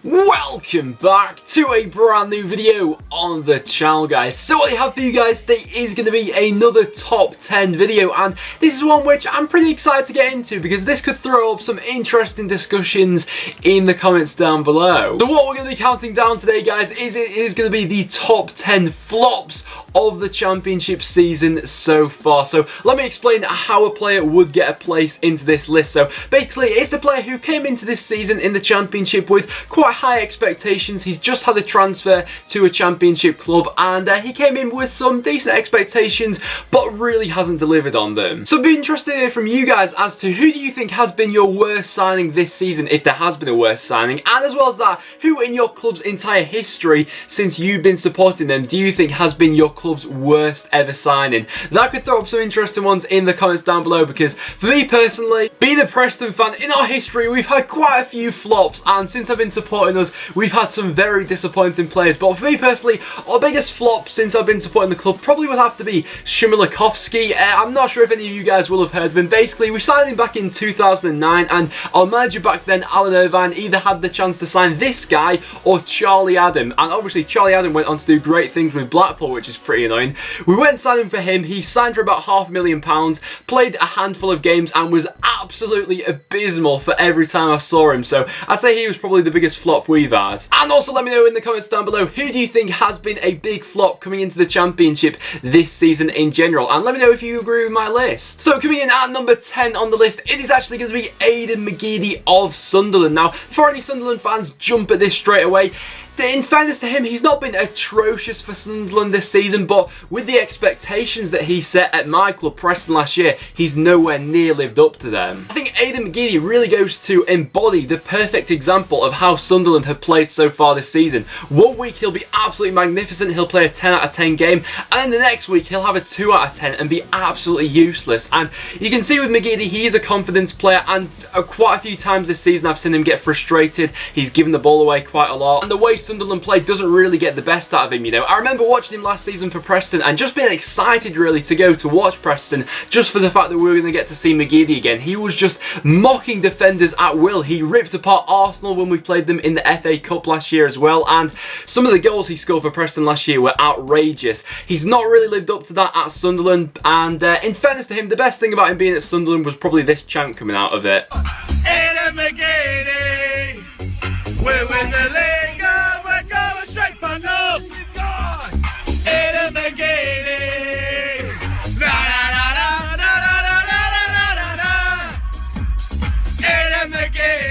Welcome back to a brand new video on the channel, guys. So what I have for you guys today is going to be another top 10 video, and this is one which I'm pretty excited to get into because this could throw up some interesting discussions in the comments down below. So what we're going to be counting down today, guys, is going to be the top 10 flops of the championship season so far. So let me explain how a player would get a place into this list. So basically, it's a player who came into this season in the championship with quite high expectations. He's just had a transfer to a championship club, and he came in with some decent expectations but really hasn't delivered on them. So I'd be interested to hear from you guys as to who do you think has been your worst signing this season, if there has been a worst signing, and as well as that, who in your club's entire history since you've been supporting them do you think has been your club's worst ever signing? That could throw up some interesting ones in the comments down below, because for me personally, being a Preston fan, in our history we've had quite a few flops, and since I've been supporting us, we've had some very disappointing players. But for me personally, our biggest flop since I've been supporting the club probably would have to be Shumilakovsky. I'm not sure if any of you guys will have heard of him. Basically, we signed him back in 2009, and our manager back then, Alan Irvine, either had the chance to sign this guy or Charlie Adam, and obviously Charlie Adam went on to do great things with Blackpool, which is pretty annoying. We went signing for him. He signed for about £500,000, played a handful of games, and was absolutely abysmal for every time I saw him. So I'd say he was probably the biggest flop we've had. And also let me know in the comments down below, who do you think has been a big flop coming into the championship this season in general, and let me know if you agree with my list. So coming in at number 10 on the list, it is actually going to be Aiden McGee of Sunderland. Now, for any Sunderland fans, jump at this straight away. In fairness to him, he's not been atrocious for Sunderland this season, but with the expectations that he set at my club, Preston, last year, he's nowhere near lived up to them. I think Aiden McGee really goes to embody the perfect example of how Sunderland have played so far this season. One week he'll be absolutely magnificent, he'll play a 10 out of 10 game, and then the next week he'll have a 2 out of 10 and be absolutely useless. And you can see with McGee, he is a confidence player, and quite a few times this season I've seen him get frustrated. He's given the ball away quite a lot, and the way Sunderland play doesn't really get the best out of him, you know. I remember watching him last season for Preston and just being excited really to go to watch Preston, just for the fact that we were going to get to see McGeady again. He was just mocking defenders at will. He ripped apart Arsenal when we played them in the FA Cup last year as well, and some of the goals he scored for Preston last year were outrageous. He's not really lived up to that at Sunderland, and in fairness to him, the best thing about him being at Sunderland was probably this chant coming out of it. Aiden McGee, we're with the league, we're going straight for love. He's gone. Aiden McGee, na na na na na na na na na. Aiden McGee.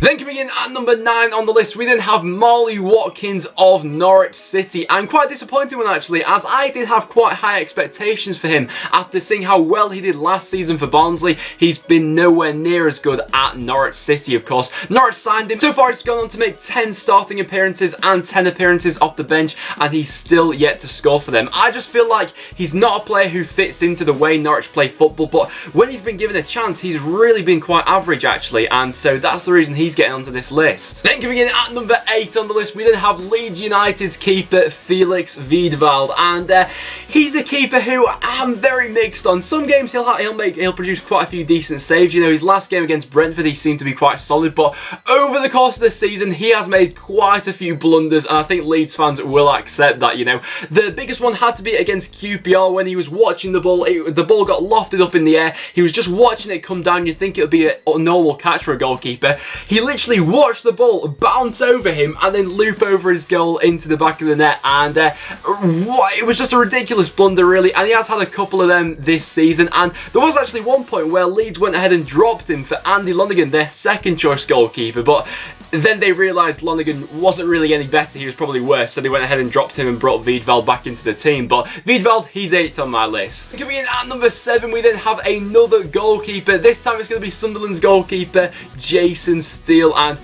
Then coming in at number 9 on the list, we then have Marley Watkins of Norwich City, and quite a disappointing one actually, as I did have quite high expectations for him after seeing how well he did last season for Barnsley. He's been nowhere near as good at Norwich City, of course. Norwich signed him. So far he's gone on to make 10 starting appearances and 10 appearances off the bench, and he's still yet to score for them. I just feel like he's not a player who fits into the way Norwich play football, but when he's been given a chance, he's really been quite average actually, and so that's the reason he's getting onto this list. Then coming in at number 8 on the list, we then have Leeds United's keeper Felix Vidal, and he's a keeper who I'm very mixed on. Some games he'll produce quite a few decent saves. You know, his last game against Brentford he seemed to be quite solid, but over the course of the season he has made quite a few blunders, and I think Leeds fans will accept that. You know, the biggest one had to be against QPR when he was watching the ball. The ball got lofted up in the air. He was just watching it come down. You'd think it would be a normal catch for a goalkeeper. He literally watched the ball bounce over him and then loop over his goal into the back of the net, and it was just a ridiculous blunder really, and he has had a couple of them this season. And there was actually one point where Leeds went ahead and dropped him for Andy Lonergan, their second choice goalkeeper, but then they realised Lonergan wasn't really any better, he was probably worse, so they went ahead and dropped him and brought Vidal back into the team. But Vidal, he's 8th on my list. Coming in at number 7, we then have another goalkeeper. This time it's going to be Sunderland's goalkeeper, Jason Steele, and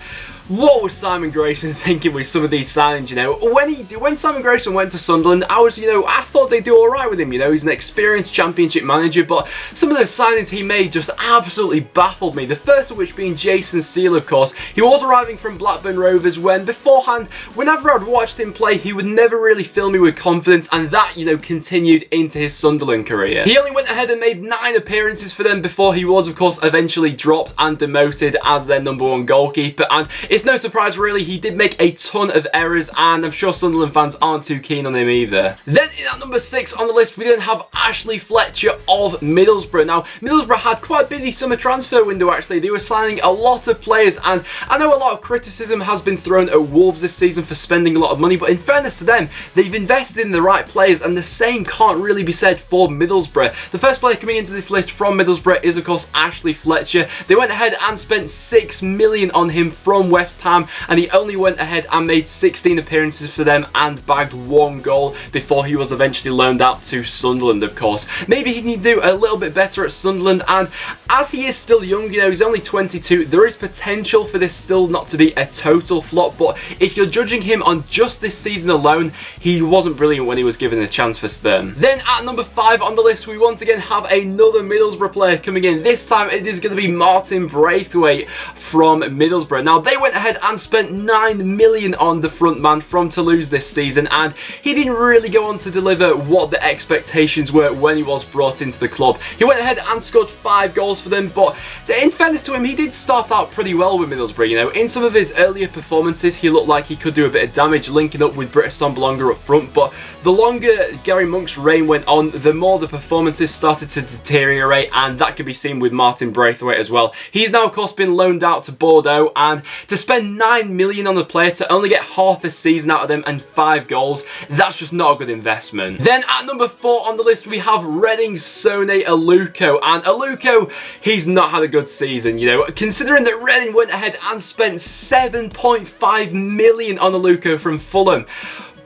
what was Simon Grayson thinking with some of these signings, you know? When Simon Grayson went to Sunderland, I thought they'd do alright with him, you know? He's an experienced championship manager, but some of the signings he made just absolutely baffled me. The first of which being Jason Steele, of course. He was arriving from Blackburn Rovers when, beforehand, whenever I'd watched him play, he would never really fill me with confidence, and that, you know, continued into his Sunderland career. He only went ahead and made 9 appearances for them before he was, of course, eventually dropped and demoted as their #1 goalkeeper, and it's It's no surprise really, he did make a ton of errors, and I'm sure Sunderland fans aren't too keen on him either. Then in at number 6 on the list, we then have Ashley Fletcher of Middlesbrough. Now, Middlesbrough had quite a busy summer transfer window actually. They were signing a lot of players, and I know a lot of criticism has been thrown at Wolves this season for spending a lot of money, but in fairness to them, they've invested in the right players, and the same can't really be said for Middlesbrough. The first player coming into this list from Middlesbrough is of course Ashley Fletcher. They went ahead and spent £6 million on him from West Ham, and he only went ahead and made 16 appearances for them and bagged 1 goal before he was eventually loaned out to Sunderland, of course. Maybe he can do a little bit better at Sunderland, and as he is still young, you know, he's only 22, there is potential for this still not to be a total flop, but if you're judging him on just this season alone, he wasn't brilliant when he was given a chance for them. Then at number 5 on the list, we once again have another Middlesbrough player coming in. This time it is going to be Martin Braithwaite from Middlesbrough. Now, they went ahead and spent £9 million on the front man from Toulouse this season, and he didn't really go on to deliver what the expectations were when he was brought into the club. He went ahead and scored 5 goals for them, but in fairness to him, he did start out pretty well with Middlesbrough. You know, in some of his earlier performances, he looked like he could do a bit of damage linking up with Britt Assombalonga up front, but the longer Gary Monk's reign went on, the more the performances started to deteriorate, and that can be seen with Martin Braithwaite as well. He's now, of course, been loaned out to Bordeaux, and to spend £9 million on a player to only get half a season out of them and 5 goals, that's just not a good investment. Then at number 4 on the list, we have Reading's Sone Aluko, and Aluko, he's not had a good season, you know, considering that Reading went ahead and spent £7.5 million on Aluko from Fulham.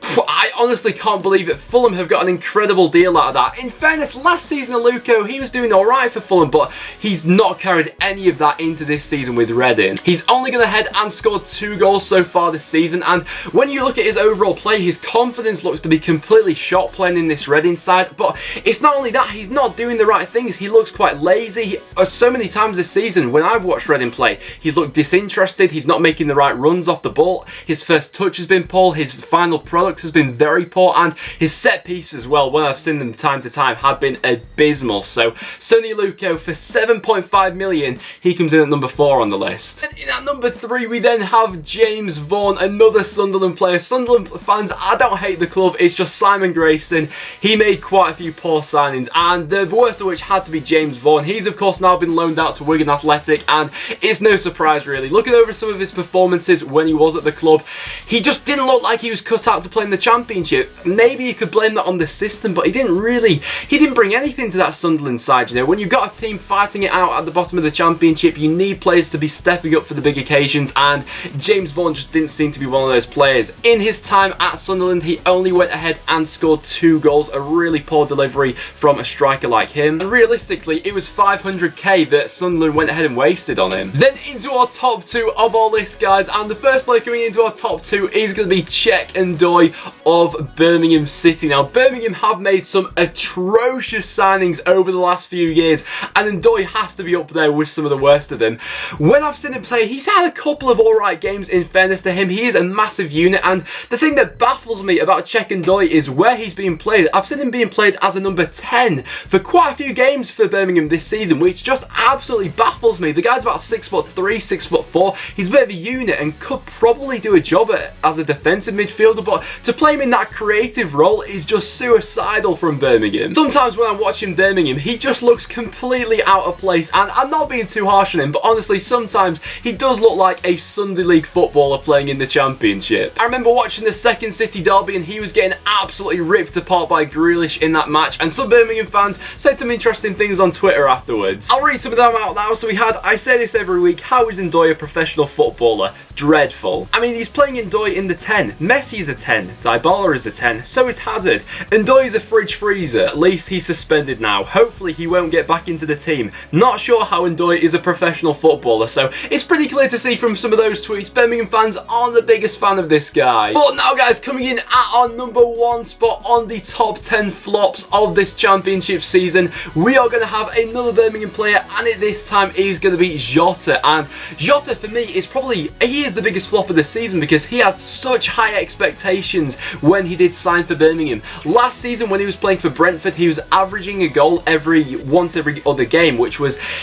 I honestly can't believe it. Fulham have got an incredible deal out of that. In fairness, last season Aluko, he was doing alright for Fulham, but he's not carried any of that into this season with Reading. He's only gone ahead and scored 2 goals so far this season, and when you look at his overall play, his confidence looks to be completely shot playing in this Reading side. But it's not only that, he's not doing the right things. He looks quite lazy. So many times this season, when I've watched Reading play, he's looked disinterested. He's not making the right runs off the ball. His first touch has been poor. His final product has been very poor, and his set piece as well, when I've seen them time to time, have been abysmal. So Sonny Aluko for £7.5 million, he comes in at number 4 on the list. And in at number 3, we then have James Vaughan, another Sunderland player. Sunderland fans, I don't hate the club, it's just Simon Grayson. He made quite a few poor signings, and the worst of which had to be James Vaughan. He's of course now been loaned out to Wigan Athletic, and it's no surprise really. Looking over some of his performances when he was at the club, he just didn't look like he was cut out to play in the Championship. Maybe you could blame that on the system, but he didn't bring anything to that Sunderland side. You know, when you've got a team fighting it out at the bottom of the Championship, you need players to be stepping up for the big occasions, and James Vaughan just didn't seem to be one of those players. In his time at Sunderland, he only went ahead and scored 2 goals, a really poor delivery from a striker like him, and realistically it was 500k that Sunderland went ahead and wasted on him. Then into our top 2 of our list, guys, and the first player coming into our top 2 is going to be Cheick Ndoye of Birmingham City. Now, Birmingham have made some atrocious signings over the last few years, and Ndoye has to be up there with some of the worst of them. When I've seen him play, he's had a couple of alright games, in fairness to him. He is a massive unit, and the thing that baffles me about Cheick Ndoye is where he's being played. I've seen him being played as a number 10 for quite a few games for Birmingham this season, which just absolutely baffles me. The guy's about 6'3", 6'4". He's a bit of a unit and could probably do a job as a defensive midfielder, but to play him in that creative role is just suicidal from Birmingham. Sometimes when I'm watching Birmingham, he just looks completely out of place, and I'm not being too harsh on him, but honestly sometimes he does look like a Sunday League footballer playing in the Championship. I remember watching the second City derby, and he was getting absolutely ripped apart by Grealish in that match, and some Birmingham fans said some interesting things on Twitter afterwards. I'll read some of them out now. So we had, I say this every week, how is Ndoye a professional footballer? Dreadful. I mean, he's playing Ndoye in the 10. Messi is a 10. Dybala is a 10. So is Hazard. Ndoye is a fridge freezer. At least he's suspended now. Hopefully he won't get back into the team. Not sure how Ndoye is a professional footballer, so it's pretty clear to see from some of those tweets Birmingham fans aren't the biggest fan of this guy. But now, guys, coming in at our number 1 spot on the top 10 flops of this Championship season, we are going to have another Birmingham player, and it this time is going to be Jota. And Jota, for me, is probably, he is the biggest flop of the season because he had such high expectations seasons when he did sign for Birmingham. Last season when he was playing for Brentford, he was averaging a goal once every other game,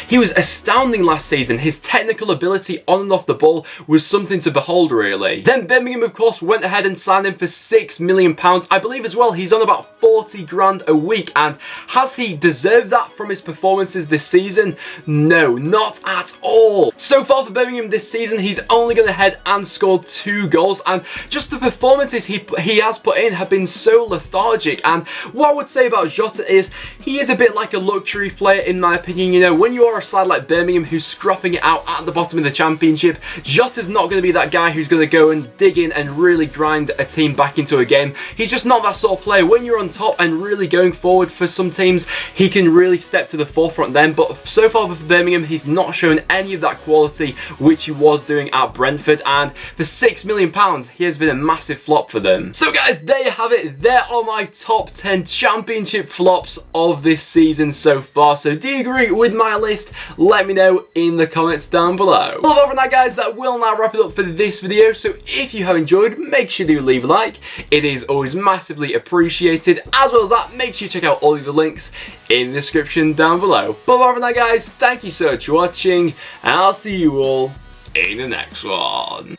he was astounding last season. His technical ability on and off the ball was something to behold, really. Then Birmingham, of course, went ahead and signed him for £6 million. I believe as well he's on about 40 grand a week, and has he deserved that from his performances this season? No, not at all. So far for Birmingham this season, he's only gone ahead and scored 2 goals, and just the performances he has put in have been so lethargic. And what I would say about Jota is he is a bit like a luxury player in my opinion. You know, when you are a side like Birmingham who's scrapping it out at the bottom of the Championship, Jota's not going to be that guy who's going to go and dig in and really grind a team back into a game. He's just not that sort of player. When you're on top and really going forward for some teams, he can really step to the forefront then. But so far for Birmingham, he's not shown any of that quality which he was doing at Brentford, and for £6 million, he has been a massive flop for them. So guys, there you have it. There are my top 10 Championship flops of this season so far. So do you agree with my list? Let me know in the comments down below. Well, other than that, guys, that will now wrap it up for this video. So if you have enjoyed, make sure to leave a like. It is always massively appreciated. As well as that, make sure you check out all of the links in the description down below. But other than that, guys, thank you so much for watching, and I'll see you all in the next one.